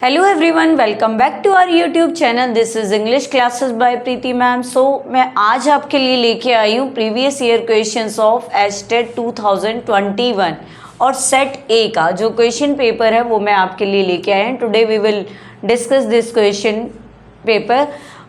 Hello everyone, welcome back to our YouTube channel. This is English classes by Preeti ma'am. So मैं आज आपके लिए लेके आई हूँ previous year questions of HTET 2021 और सेट ए का जो क्वेश्चन पेपर है वो मैं आपके लिए लेके आई हूँ। Today we will discuss this question paper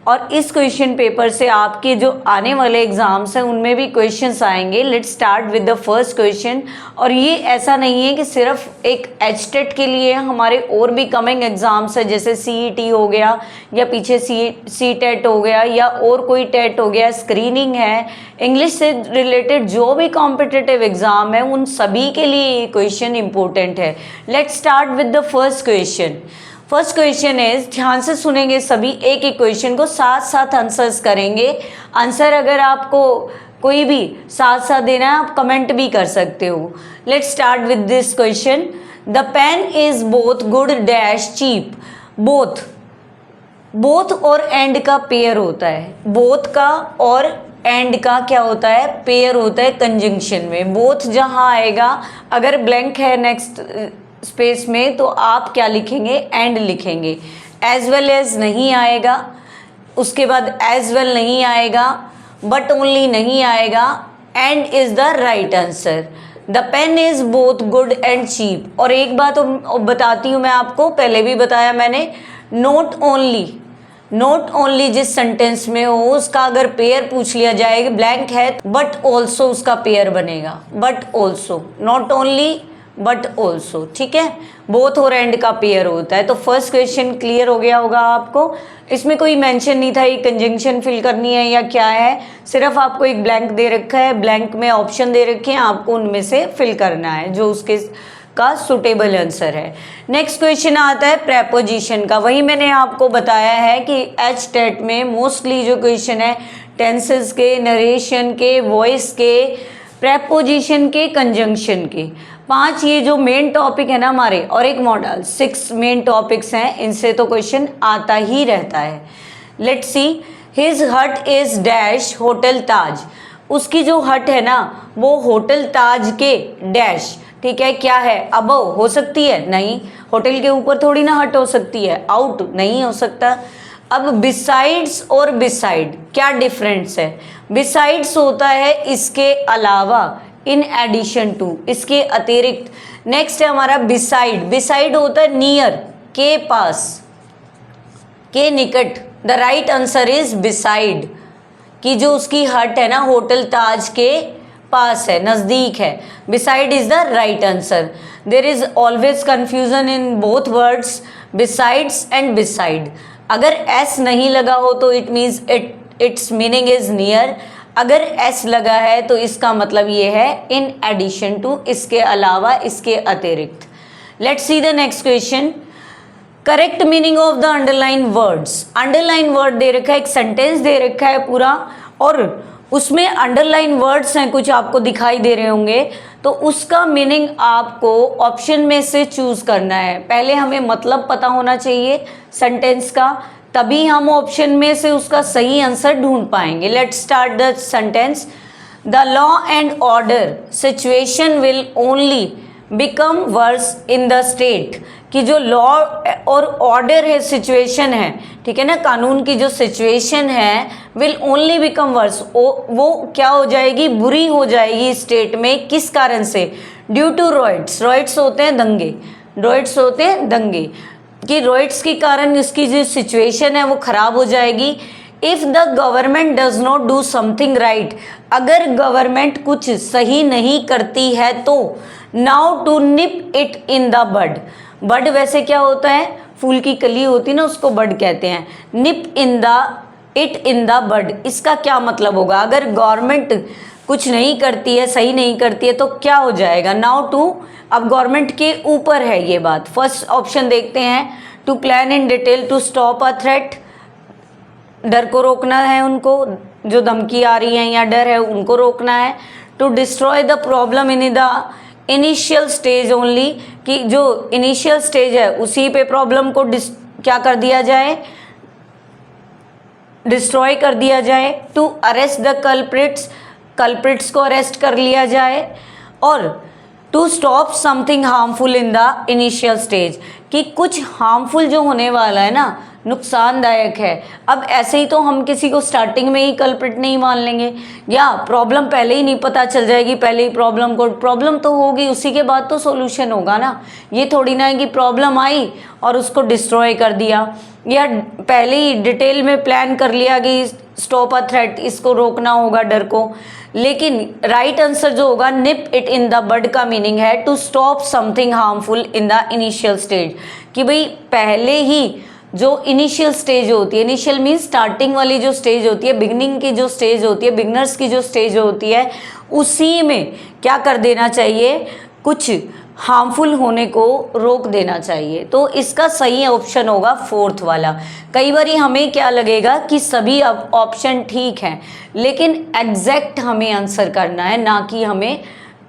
और इस क्वेश्चन पेपर से आपके जो आने वाले एग्जाम्स हैं उनमें भी क्वेश्चंस आएंगे। Let's start with the first question. और ये ऐसा नहीं है कि सिर्फ एक एचटेट के लिए, हमारे और भी कमिंग एग्जाम्स है जैसे सीईटी हो गया या पीछे सी टेट हो गया या और कोई टेट हो गया, स्क्रीनिंग है, इंग्लिश से रिलेटेड जो भी कॉम्पिटिटिव एग्जाम है उन सभी के लिए ये क्वेश्चन इंपॉर्टेंट है। Let's start with the first question. First question is, ध्यान से सुनेंगे सभी, एक एक क्वेश्चन को साथ साथ आंसर्स करेंगे। आंसर अगर आपको कोई भी साथ साथ देना है आप कमेंट भी कर सकते हो। Let's start with this question. The pen is both good dash cheap. Both और एंड का पेयर होता है। बोथ का और एंड का क्या होता है? पेयर होता है कंजंक्शन में। बोथ जहाँ आएगा, अगर ब्लैंक है नेक्स्ट स्पेस में तो आप क्या लिखेंगे? एंड लिखेंगे। एज वेल एज नहीं आएगा, उसके बाद एज वेल नहीं आएगा, बट ओनली नहीं आएगा, and is the right answer. The pen is both good and cheap. और एक बात बताती हूँ मैं आपको, पहले भी बताया मैंने, नॉट ओनली जिस सेंटेंस में हो उसका अगर पेयर पूछ लिया जाएगा, ब्लैंक है बट ऑल्सो उसका पेयर बनेगा। But also, not only but also, ठीक है। बोथ और एंड का पेयर होता है। तो फर्स्ट क्वेश्चन क्लियर हो गया होगा आपको। इसमें कोई मेंशन नहीं था ये कंजंक्शन फिल करनी है या क्या है, सिर्फ आपको एक ब्लैंक दे रखा है, ब्लैंक में ऑप्शन दे रखे हैं, आपको उनमें से फिल करना है जो उसके का सुटेबल आंसर है। नेक्स्ट क्वेश्चन आता है प्रेपोजिशन का। वही मैंने आपको बताया है कि एचटेट में मोस्टली जो क्वेश्चन है टेंसेस के, नरेशन के, वॉइस के, प्रेपोजिशन के, कंजंक्शन के, 5 ये जो मेन टॉपिक है ना हमारे, और एक मॉडल, 6 मेन टॉपिक्स हैं, इनसे तो क्वेश्चन आता ही रहता है। लेट्स सी, हिज हट इज डैश होटल ताज। उसकी जो हट है ना वो होटल ताज के डैश, ठीक है, क्या है? अबव हो सकती है? नहीं, होटल के ऊपर थोड़ी ना हट हो सकती है। आउट नहीं हो सकता। अब बिसाइड्स और बिसाइड क्या डिफरेंस है? बिसाइड्स होता है इसके अलावा, इन एडिशन टू, इसके अतिरिक्त। नेक्स्ट है हमारा बिसाइड। बिसाइड होता है नियर, के पास, के निकट। The right answer is beside, कि जो उसकी हट है ना होटल ताज के पास है, नजदीक है। Beside is the right answer. There is always confusion in both words, besides and beside. अगर एस नहीं लगा हो तो it means its meaning is near. अगर एस लगा है तो इसका मतलब ये है इन एडिशन टू, इसके अलावा, इसके अतिरिक्त। Let's see the next question. Correct meaning of the underline words. Underline word दे रखा है, एक सेंटेंस दे रखा है पूरा और उसमें अंडरलाइन वर्ड्स हैं, कुछ आपको दिखाई दे रहे होंगे, तो उसका मीनिंग आपको ऑप्शन में से चूज करना है। पहले हमें मतलब पता होना चाहिए सेंटेंस का, तभी हम ऑप्शन में से उसका सही आंसर ढूंढ पाएंगे। Let's start the sentence. The law and order situation will only become verse in the state. कि जो लॉ और ऑर्डर है, सिचुएशन है, ठीक है ना, कानून की जो सिचुएशन है, विल ओनली बिकम वर्स, वो क्या हो जाएगी? बुरी हो जाएगी स्टेट में। किस कारण से? Due to रॉइट्स। रॉइट्स होते हैं दंगे, रॉइट्स होते हैं दंगे, कि रॉइट्स के कारण इसकी जो सिचुएशन है वो खराब हो जाएगी। If the government does not do something right, अगर गवर्नमेंट कुछ सही नहीं करती है तो, now to nip it in the bud. Bud वैसे क्या होता है? फूल की कली होती है ना, उसको बड कहते हैं। Nip in the it in the bud, इसका क्या मतलब होगा? अगर गवर्नमेंट कुछ नहीं करती है, सही नहीं करती है तो क्या हो जाएगा? नाउ टू, अब गवर्नमेंट के ऊपर है ये बात। फर्स्ट ऑप्शन देखते हैं। To plan in detail to stop a threat, डर को रोकना है उनको, जो धमकी आ रही है या डर है उनको रोकना है। To destroy the problem in the initial stage only, कि जो इनिशियल स्टेज है उसी पे प्रॉब्लम को क्या कर दिया जाए? डिस्ट्रॉय कर दिया जाए। To arrest the culprits, culprits को अरेस्ट कर लिया जाए। और to stop something harmful in the initial stage, कि कुछ हार्मफुल जो होने वाला है ना, नुकसानदायक है। अब ऐसे ही तो हम किसी को स्टार्टिंग में ही कल्प्रिट नहीं मान लेंगे, या प्रॉब्लम पहले ही नहीं पता चल जाएगी, पहले ही प्रॉब्लम तो होगी, उसी के बाद तो सॉल्यूशन होगा ना। ये थोड़ी ना है कि प्रॉब्लम आई और उसको डिस्ट्रॉय कर दिया, या पहले ही डिटेल में प्लान कर लिया कि स्टॉप अ थ्रेट, इसको रोकना होगा डर को। लेकिन राइट आंसर जो होगा निप इट इन द बड का मीनिंग है to stop something harmful in the initial stage, कि भाई पहले ही जो इनिशियल स्टेज होती है, इनिशियल मीन्स स्टार्टिंग वाली जो स्टेज होती है, बिगनिंग की जो स्टेज होती है, बिगनर्स की जो स्टेज होती है, उसी में क्या कर देना चाहिए, कुछ हार्मफुल होने को रोक देना चाहिए। तो इसका सही ऑप्शन होगा फोर्थ वाला। कई बार हमें क्या लगेगा कि सभी ऑप्शन ठीक हैं, लेकिन एग्जैक्ट हमें आंसर करना है, ना कि हमें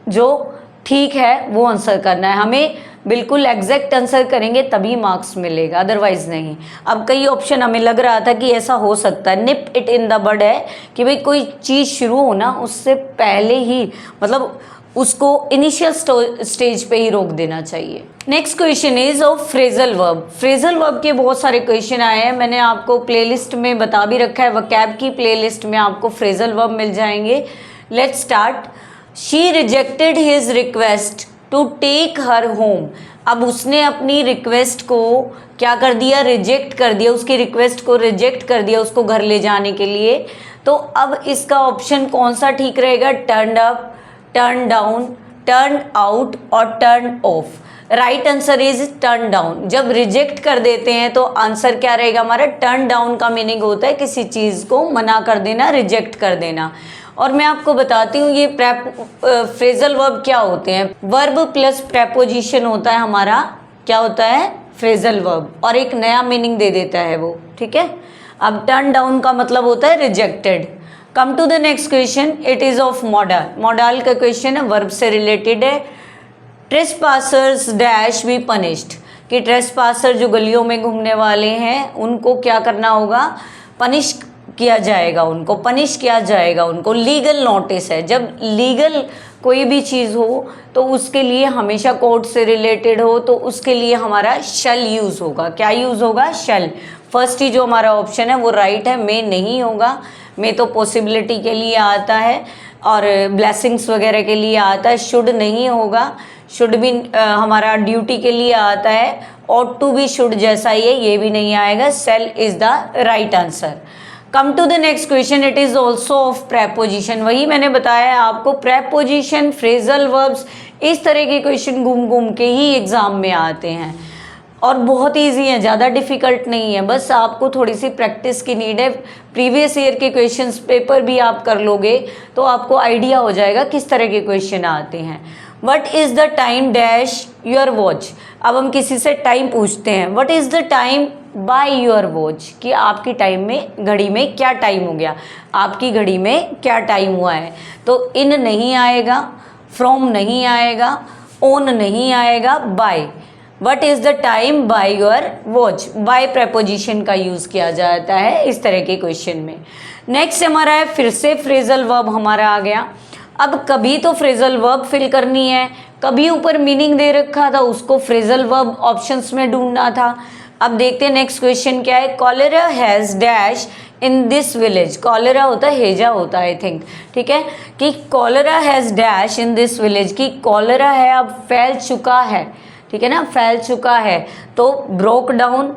जो ठीक है वो आंसर करना है। हमें बिल्कुल एग्जैक्ट आंसर करेंगे तभी मार्क्स मिलेगा, अदरवाइज नहीं। अब कई ऑप्शन हमें लग रहा था कि ऐसा हो सकता है, निप इट इन द बड है कि भाई कोई चीज़ शुरू हो ना उससे पहले ही, मतलब उसको इनिशियल स्टेज पे ही रोक देना चाहिए। Next question is of phrasal verb. Phrasal verb के बहुत सारे क्वेश्चन आए हैं, मैंने आपको प्लेलिस्ट में बता भी रखा है, वकैब की प्लेलिस्ट में आपको फ्रेजल वर्ब मिल जाएंगे। Let's start. She rejected his request to take her home. अब उसने अपनी रिक्वेस्ट को क्या कर दिया, रिजेक्ट कर दिया, उसकी रिक्वेस्ट को रिजेक्ट कर दिया उसको घर ले जाने के लिए। तो अब इसका ऑप्शन कौन सा ठीक रहेगा, turn up, turn down, turn out और turn off. Right answer is turn down. जब रिजेक्ट कर देते हैं तो आंसर क्या रहेगा हमारा, टर्न डाउन का मीनिंग होता है किसी चीज़ को मना कर देना, रिजेक्ट कर देना। और मैं आपको बताती हूँ ये फ्रेजल वर्ब क्या होते हैं। वर्ब प्लस प्रेपोजिशन होता है हमारा, क्या होता है, फ्रेजल वर्ब, और एक नया मीनिंग दे देता है वो, ठीक है। अब टर्न डाउन का मतलब होता है rejected. Come to the next question, it is of modal. Modal का क्वेश्चन है, वर्ब से रिलेटेड है। ट्रेसपासर्स डैश बी पनिश्ड, कि ट्रेसपासर जो गलियों में घूमने वाले हैं उनको क्या करना होगा, पनिश किया जाएगा, उनको पनिश किया जाएगा, उनको लीगल नोटिस है। जब लीगल कोई भी चीज़ हो तो उसके लिए हमेशा कोर्ट से रिलेटेड हो तो उसके लिए हमारा शल यूज़ होगा। क्या यूज़ होगा, शल। फर्स्ट ही जो हमारा ऑप्शन है वो राइट है, मे नहीं होगा। मे तो पॉसिबिलिटी के लिए आता है और ब्लेसिंग्स वगैरह के लिए आता है। शुड नहीं होगा, शुड भी हमारा ड्यूटी के लिए आता है। ऑट टू भी शुड जैसा ही है, ये भी नहीं आएगा। Sale is the right answer. Come to the next question, it is also of preposition. वही मैंने बताया आपको, प्रेपोजिशन, फ्रेजल वर्ब्स, इस तरह के क्वेश्चन घूम घूम के ही एग्जाम में आते हैं और बहुत ईजी है, ज़्यादा डिफिकल्ट नहीं है। बस आपको थोड़ी सी प्रैक्टिस की नीड है। प्रीवियस ईयर के क्वेश्चंस पेपर भी आप कर लोगे तो आपको आइडिया हो जाएगा किस तरह के क्वेश्चन आते हैं। What is the time dash your watch. अब हम किसी से टाइम पूछते हैं, what is the time by your watch, कि आपकी टाइम में, घड़ी में क्या टाइम हो गया, आपकी घड़ी में क्या टाइम हुआ है। तो इन नहीं आएगा, फ्रॉम नहीं आएगा, ओन नहीं आएगा, by. What is the time by your watch, by preposition का यूज़ किया जाता है इस तरह के क्वेश्चन में। नेक्स्ट हमारा है, फिर से फ्रेजल वर्ब हमारा आ गया। अब कभी तो फ्रेजल वर्ब फिल करनी है, कभी ऊपर मीनिंग दे रखा था उसको फ्रेजल वर्ब ऑप्शंस में ढूंढना था। अब देखते हैं नेक्स्ट क्वेश्चन क्या है। Cholera has dash in this village. Cholera होता है, हेजा होता है आई थिंक, ठीक है, कि cholera has dash in this village, की कॉलेरा है अब फैल चुका है, ठीक है ना, फैल चुका है। तो broke down,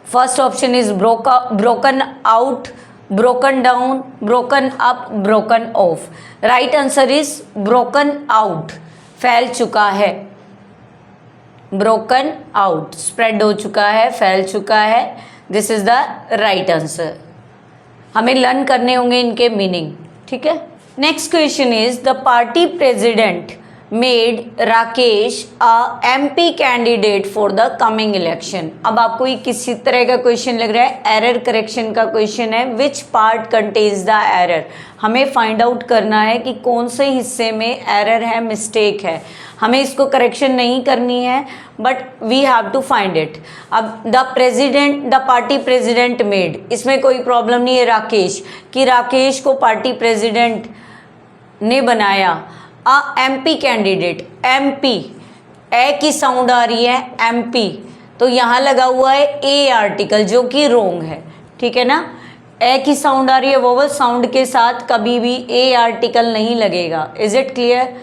first option is broken out, broken down, broken up, broken of. Right answer is broken out, फैल चुका है, ब्रोकन आउट, स्प्रेड हो चुका है, फैल चुका है। This is the right answer. हमें लर्न करने होंगे इनके मीनिंग, ठीक है। Next question is the party president made Rakesh a MP candidate for the coming election. अब आपको ये किसी तरह का क्वेश्चन लग रहा है, एरर करेक्शन का क्वेश्चन है। Which part contains the error, हमें फाइंड आउट करना है कि कौन से हिस्से में एरर है, मिस्टेक है। हमें इसको करेक्शन नहीं करनी है but we have to find it. अब द पार्टी प्रेसिडेंट मेड, इसमें कोई प्रॉब्लम नहीं है राकेश, कि राकेश को पार्टी प्रेसिडेंट ने बनाया। MP कैंडिडेट, MP, ए की साउंड आ रही है MP, तो यहाँ लगा हुआ है ए आर्टिकल जो कि रोंग है, ठीक है ना। ए की साउंड आ रही है, वोवल साउंड के साथ कभी भी ए आर्टिकल नहीं लगेगा। Is it clear?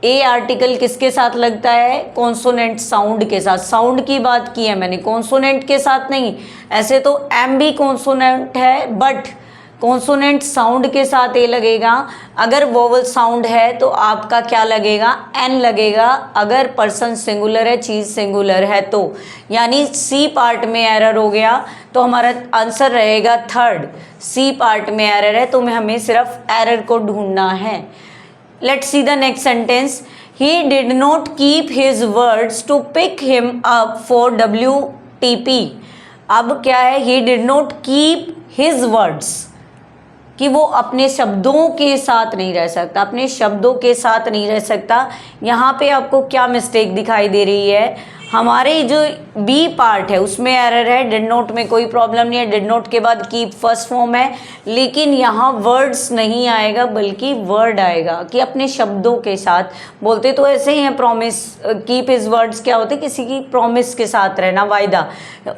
A article किसके साथ लगता है? कॉन्सोनेंट साउंड के साथ। साउंड की बात की है मैंने, कॉन्सोनेंट के साथ नहीं। ऐसे तो एम भी कॉन्सोनेंट है, बट कॉन्सोनेंट साउंड के साथ ए लगेगा। अगर वोवल साउंड है तो आपका क्या लगेगा? एन लगेगा। अगर पर्सन सिंगुलर है, चीज़ सिंगुलर है तो, यानी सी पार्ट में एरर हो गया, तो हमारा आंसर रहेगा थर्ड। सी पार्ट में एरर है तो हमें सिर्फ एरर को ढूंढना है। Let's see the next sentence. He did not keep his words to pick him up for WTP। अब क्या है? He did not keep his words, कि वो अपने शब्दों के साथ नहीं रह सकता, अपने शब्दों के साथ नहीं रह सकता। यहाँ पे आपको क्या मिस्टेक दिखाई दे रही है? हमारे जो बी पार्ट है उसमें एरर है, डिड नॉट में कोई प्रॉब्लम नहीं है, डिड नॉट के बाद कीप फर्स्ट फॉर्म है, लेकिन यहाँ वर्ड्स नहीं आएगा बल्कि वर्ड आएगा, कि अपने शब्दों के साथ। बोलते तो ऐसे ही हैं, प्रॉमिस, कीप हिज वर्ड्स क्या होते? किसी की प्रॉमिस के साथ रहना, वायदा,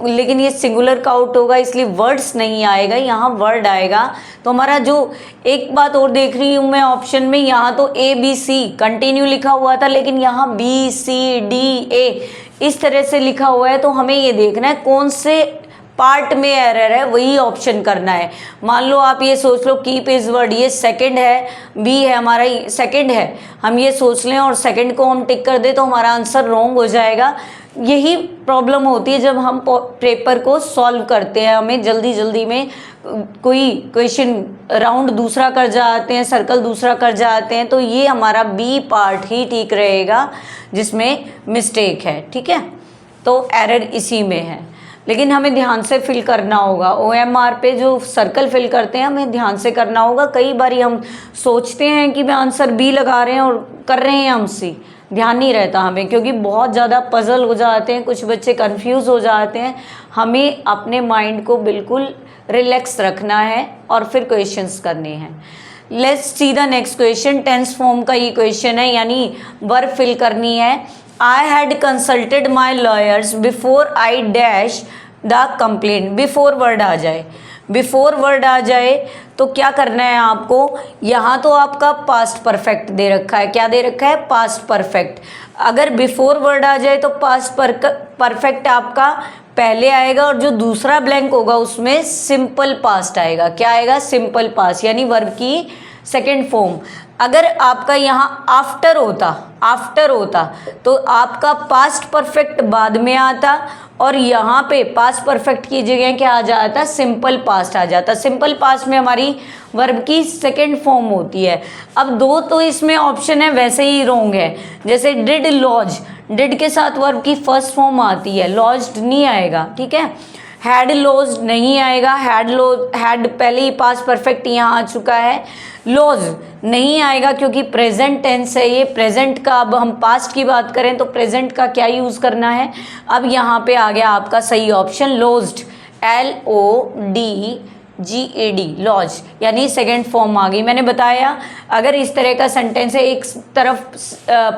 लेकिन ये सिंगुलर काउंट होगा इसलिए वर्ड्स नहीं आएगा, यहाँ वर्ड आएगा। तो हमारा जो, एक बात और देख रही हूँ मैं ऑप्शन में, यहाँ तो ABC कंटिन्यू लिखा हुआ था, लेकिन यहाँ BCDA इस तरह से लिखा हुआ है। तो हमें ये देखना है कौन से पार्ट में एरर है, वही ऑप्शन करना है। मान लो आप ये सोच लो कीप इज वर्ड, ये सेकंड है, बी है हमारा सेकंड है, हम ये सोच लें और सेकंड को हम टिक कर दे तो हमारा आंसर रॉन्ग हो जाएगा। यही प्रॉब्लम होती है जब हम पेपर को सॉल्व करते हैं, हमें जल्दी जल्दी में कोई क्वेश्चन राउंड दूसरा कर जाते हैं, सर्कल दूसरा कर जाते हैं, तो ये हमारा बी पार्ट ही ठीक रहेगा जिसमें मिस्टेक है, ठीक है। तो एरर इसी में है, लेकिन हमें ध्यान से फिल करना होगा। OMR पे जो सर्कल फिल करते हैं हमें ध्यान से करना होगा। कई बार हम सोचते हैं कि मैं आंसर बी लगा रहे हैं और कर रहे हैं हम सी, ध्यान नहीं रहता हमें, क्योंकि बहुत ज़्यादा पजल हो जाते हैं, कुछ बच्चे कंफ्यूज हो जाते हैं। हमें अपने माइंड को बिल्कुल रिलैक्स रखना है और फिर क्वेश्चंस करने हैं। Let's see the next question. Tense form का ये क्वेश्चन है, यानी वर्ब फिल करनी है। I had consulted my lawyers before I dash the complaint. Before word आ जाए, बिफोर वर्ड आ जाए तो क्या करना है आपको? यहाँ तो आपका पास्ट परफेक्ट दे रखा है, क्या दे रखा है? Past perfect. अगर बिफोर वर्ड आ जाए तो पास्ट परफेक्ट आपका पहले आएगा और जो दूसरा ब्लैंक होगा उसमें सिंपल पास्ट आएगा। क्या आएगा? सिंपल पास्ट, यानी वर्ब की सेकेंड फॉर्म। अगर आपका यहाँ आफ्टर होता तो आपका पास्ट परफेक्ट बाद में आता और यहाँ पे पास्ट परफेक्ट की जगह क्या आ जाता? सिंपल पास्ट आ जाता। सिंपल पास्ट में हमारी वर्ब की सेकेंड फॉर्म होती है। अब दो तो इसमें ऑप्शन है वैसे ही रॉन्ग है, जैसे डिड लॉज, डिड के साथ वर्ब की फर्स्ट फॉर्म आती है, लॉज्ड नहीं आएगा, ठीक है। हैड लॉज्ड नहीं आएगा, हैड पहले ही पास्ट परफेक्ट यहाँ आ चुका है। लॉज नहीं आएगा क्योंकि प्रेजेंट टेंस है ये, प्रेजेंट का। अब हम पास्ट की बात करें तो प्रेजेंट का क्या यूज़ करना है? अब यहाँ पे आ गया आपका सही ऑप्शन लॉज्ड, LODGED, लॉज, यानी सेकेंड फॉर्म आ गई। मैंने बताया अगर इस तरह का सेंटेंस है, एक तरफ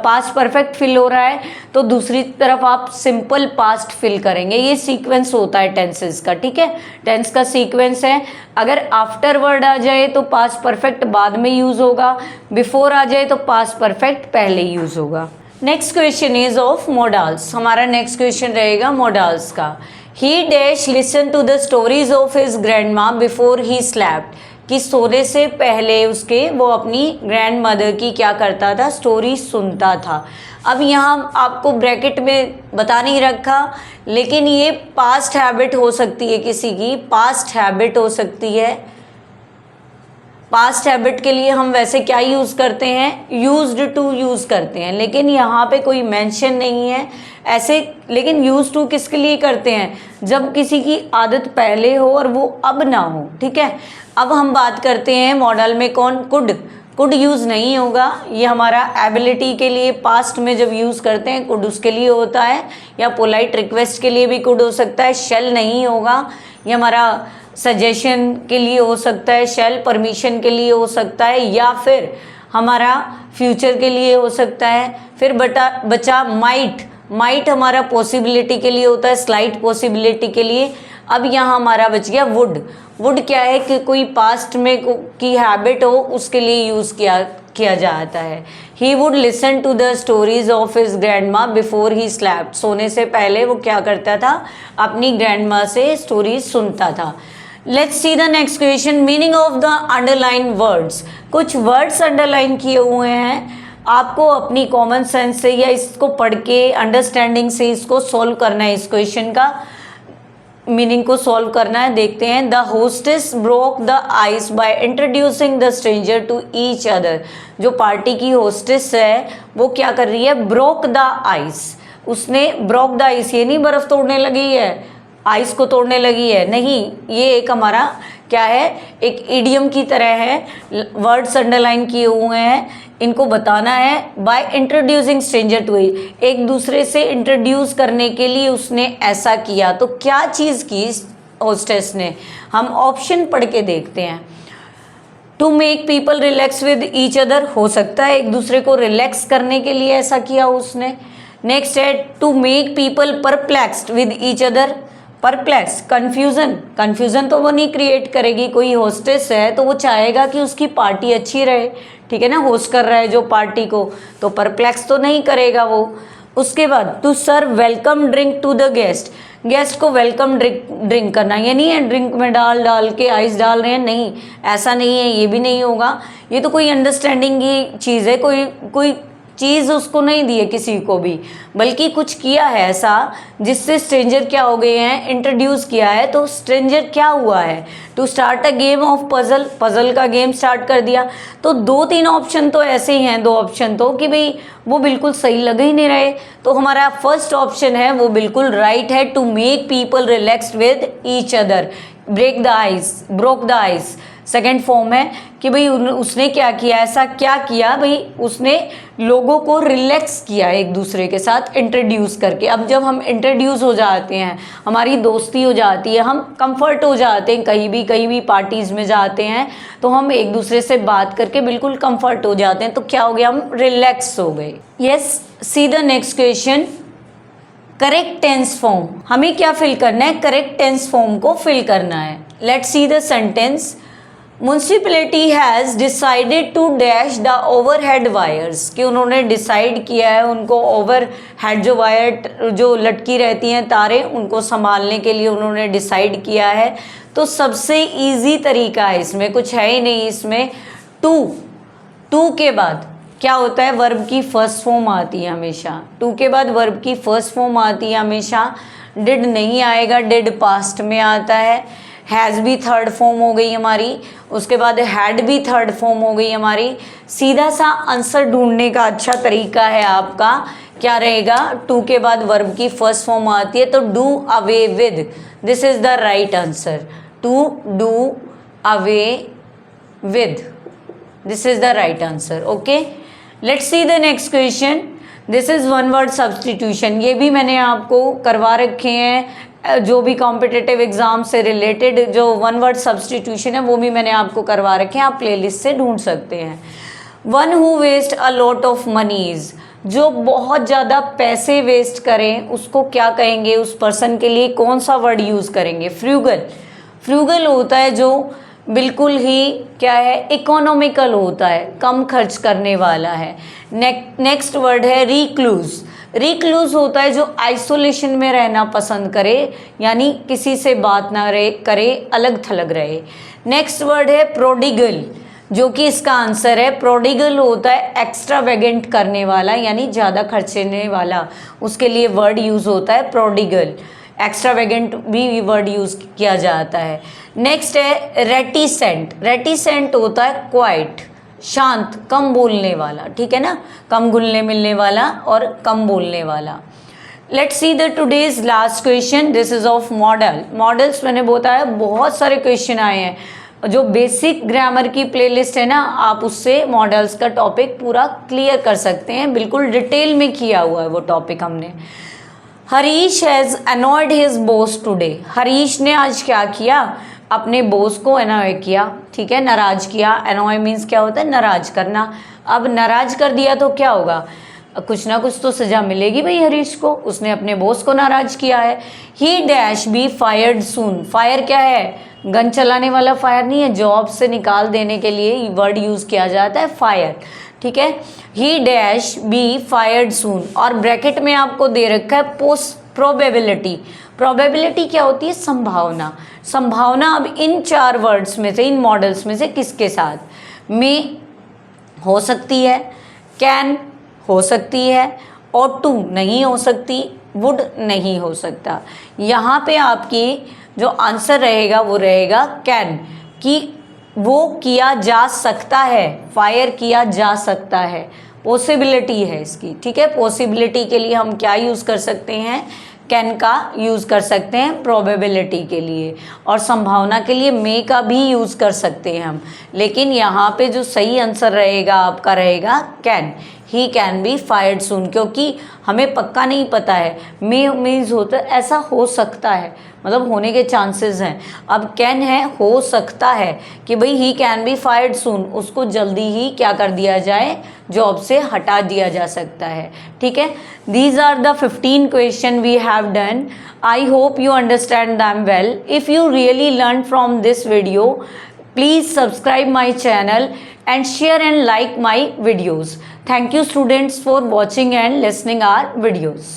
पास्ट परफेक्ट फिल हो रहा है तो दूसरी तरफ आप सिंपल पास्ट फिल करेंगे। ये सीक्वेंस होता है टेंसेस का, ठीक है, टेंस का सीक्वेंस है। अगर आफ्टर वर्ड आ जाए तो पास्ट परफेक्ट बाद में यूज़ होगा, बिफोर आ जाए तो पास्ट परफेक्ट पहले यूज़ होगा। Next question is of modals. हमारा नेक्स्ट क्वेश्चन रहेगा मोडाल्स का। He dash listen to the stories of his grandma before he slept, कि सोने से पहले उसके वो अपनी ग्रैंड मदर की क्या करता था? स्टोरी सुनता था। अब यहाँ आपको ब्रैकेट में बता नहीं रखा, लेकिन ये पास्ट हैबिट हो सकती है, किसी की पास्ट हैबिट हो सकती है। पास्ट हैबिट के लिए हम वैसे क्या यूज़ करते हैं? यूज्ड टू यूज़ करते हैं, लेकिन यहाँ पे कोई मेंशन नहीं है ऐसे। लेकिन यूज टू किसके लिए करते हैं? जब किसी की आदत पहले हो और वो अब ना हो, ठीक है। अब हम बात करते हैं मॉडल में कौन? कुड यूज़ नहीं होगा, ये हमारा एबिलिटी के लिए पास्ट में जब यूज़ करते हैं कुड उसके लिए होता है, या पोलाइट रिक्वेस्ट के लिए भी कुड हो सकता है। शेल नहीं होगा, ये हमारा सजेशन के लिए हो सकता है, शेल परमिशन के लिए हो सकता है, या फिर हमारा फ्यूचर के लिए हो सकता है। फिर बचा माइट हमारा पॉसिबिलिटी के लिए होता है, स्लाइट पॉसिबिलिटी के लिए। अब यहाँ हमारा बच गया वुड क्या है कि कोई पास्ट में की हैबिट हो उसके लिए यूज़ किया जाता है। He would listen to the stories of his grandma before he slept, सोने से पहले वो क्या करता था, अपनी ग्रैंड माँ से स्टोरीज सुनता था। Let's see the next question, meaning of the underline words. कुछ वर्ड्स अंडरलाइन किए हुए हैं, आपको अपनी कॉमन सेंस से या इसको पढ़ के अंडरस्टैंडिंग से इसको सॉल्व करना है, इस क्वेश्चन का मीनिंग को सॉल्व करना है। देखते हैं। The hostess broke the ice by introducing the stranger to each other. जो पार्टी की होस्टेस है वो क्या कर रही है, ब्रोक द आइस। उसने ब्रोक द आइस, ये नहीं बर्फ़ तोड़ने लगी है, आइस को तोड़ने लगी है, नहीं, ये एक हमारा क्या है, एक इडियम की तरह है। वर्ड्स अंडरलाइन किए हुए हैं, इनको बताना है। बाय इंट्रोड्यूसिंग स्ट्रेंजर टू, एक दूसरे से इंट्रोड्यूस करने के लिए उसने ऐसा किया। तो क्या चीज़ की होस्टेस ने, हम ऑप्शन पढ़ के देखते हैं। To make people relax with each other, हो सकता है एक दूसरे को रिलैक्स करने के लिए ऐसा किया उसने। नेक्स्ट है to make people perplexed with each other. Perplex, confusion तो वो नहीं क्रिएट करेगी। कोई होस्टेस है तो वो चाहेगा कि उसकी पार्टी अच्छी रहे, ठीक है ना, होस्ट कर रहा है जो पार्टी को, तो परप्लेक्स तो नहीं करेगा वो। उसके बाद to serve welcome drink to the guest को वेलकम ड्रिंक करना, ये नहीं है ड्रिंक में डाल के आइस डाल रहे हैं, नहीं, ऐसा नहीं है, ये भी नहीं होगा। ये तो कोई अंडरस्टैंडिंग की चीज़ है, कोई चीज़ उसको नहीं दी है किसी को भी, बल्कि कुछ किया है ऐसा जिससे स्ट्रेंजर क्या हो गए हैं, इंट्रोड्यूस किया है। तो स्ट्रेंजर क्या हुआ है, to start a game of puzzle का गेम स्टार्ट कर दिया। तो 2-3 ऑप्शन तो ऐसे ही हैं, 2 ऑप्शन तो कि भाई वो बिल्कुल सही लग ही नहीं रहे। तो हमारा फर्स्ट ऑप्शन है वो बिल्कुल राइट है, to make people relaxed with each other, broke the ice. Second form है कि भाई उसने क्या किया, ऐसा क्या किया भाई, उसने लोगों को रिलैक्स किया एक दूसरे के साथ इंट्रोड्यूस करके। अब जब हम इंट्रोड्यूस हो जाते हैं, हमारी दोस्ती हो जाती है, हम कंफर्ट हो जाते हैं, कहीं भी पार्टीज़ में जाते हैं तो हम एक दूसरे से बात करके बिल्कुल कंफर्ट हो जाते हैं, तो क्या हो गया, हम रिलैक्स हो गए। Yes, see the next question, correct tense form. हमें क्या फिल करना है, करेक्ट टेंस फॉर्म को फिल करना है। Let's see the sentence, municipality has decided to dash the overhead wires, कि उन्होंने डिसाइड किया है उनको ओवरहेड जो वायर जो लटकी रहती हैं तारें, उनको संभालने के लिए उन्होंने डिसाइड किया है। तो सबसे इजी तरीका है, इसमें कुछ है ही नहीं। इसमें टू के बाद क्या होता है, वर्ब की फर्स्ट फॉर्म आती है हमेशा। टू के बाद वर्ब की फर्स्ट फॉर्म आती है हमेशा। डिड नहीं आएगा, डिड पास्ट में आता है। हैज़ भी थर्ड फॉर्म हो गई हमारी, उसके बाद हैड भी थर्ड फॉर्म हो गई हमारी। सीधा सा आंसर ढूंढने का अच्छा तरीका है आपका, क्या रहेगा, टू के बाद वर्ब की फर्स्ट फॉर्म आती है तो do away with, this is the right answer. To do away with, this is the right answer. Okay, let's see the next question. This is one word substitution, ये भी मैंने आपको करवा रखे हैं, जो भी कॉम्पिटिटिव एग्जाम से रिलेटेड जो वन वर्ड सब्सटीट्यूशन है वो भी मैंने आपको करवा रखे हैं, आप प्लेलिस्ट से ढूंढ सकते हैं। One who waste a lot of moneys, जो बहुत ज़्यादा पैसे वेस्ट करें उसको क्या कहेंगे, उस पर्सन के लिए कौन सा वर्ड यूज़ करेंगे, फ्रूगल होता है जो बिल्कुल ही क्या है, इकोनॉमिकल होता है, कम खर्च करने वाला है। नेक्स्ट वर्ड है रिक्लूज होता है जो आइसोलेशन में रहना पसंद करे, यानी किसी से बात ना करे, अलग थलग रहे। नेक्स्ट वर्ड है प्रोडिगल, जो कि इसका आंसर है। प्रोडिगल होता है एक्स्ट्रावेगेंट करने वाला, यानी ज़्यादा खर्चने वाला, उसके लिए वर्ड यूज़ होता है प्रोडिगल। एक्स्ट्रावेगेंट भी वर्ड यूज़ किया जाता है। नेक्स्ट है रेटिसेंट होता है क्वाइट, शांत, कम बोलने वाला, ठीक है ना, कम घुलने मिलने वाला और कम बोलने वाला। Let's see the today's last question, this is of models. मैंने बताया बहुत सारे क्वेश्चन आए हैं, जो बेसिक ग्रामर की प्लेलिस्ट है ना, आप उससे मॉडल्स का टॉपिक पूरा क्लियर कर सकते हैं, बिल्कुल डिटेल में किया हुआ है वो टॉपिक हमने। Harish has annoyed his boss today. Harish ने आज क्या किया, अपने बॉस को अनॉय किया, ठीक है, नाराज किया। अनॉय मीन्स क्या होता है, नाराज करना। अब नाराज कर दिया तो क्या होगा, कुछ ना कुछ तो सजा मिलेगी भाई हरीश को, उसने अपने बॉस को नाराज किया है। ही डैश बी फायर्ड सून। फायर क्या है, गन चलाने वाला फायर नहीं है, जॉब से निकाल देने के लिए वर्ड यूज किया जाता है फायर, ठीक है। ही डैश बी फायर्ड सून, और ब्रैकेट में आपको दे रखा है पोस्ट प्रोबेबिलिटी। प्रोबेबिलिटी क्या होती है, संभावना। संभावना अब इन 4 वर्ड्स में से, इन मॉडल्स में से किसके साथ, में हो सकती है, कैन हो सकती है, और टू नहीं हो सकती, वुड नहीं हो सकता। यहाँ पे आपकी जो आंसर रहेगा वो रहेगा कैन, कि वो किया जा सकता है, फायर किया जा सकता है, पॉसिबिलिटी है इसकी, ठीक है। पॉसिबिलिटी के लिए हम क्या यूज़ कर सकते हैं, कैन का यूज़ कर सकते हैं प्रोबेबिलिटी के लिए, और संभावना के लिए मे का भी यूज़ कर सकते हैं हम। लेकिन यहाँ पे जो सही आंसर रहेगा आपका रहेगा can. He can be fired soon, क्योंकि हमें पक्का नहीं पता है। मे मीन्स होता है ऐसा हो सकता है, मतलब होने के चांसेस हैं। अब कैन है हो सकता है कि भाई ही कैन बी फायर्ड सून, उसको जल्दी ही क्या कर दिया जाए, जॉब से हटा दिया जा सकता है, ठीक है। These are the 15 question we have done. I hope you understand them well. If you really learned from this video, please subscribe my channel and share and like my videos. Thank you students for watching and listening our videos.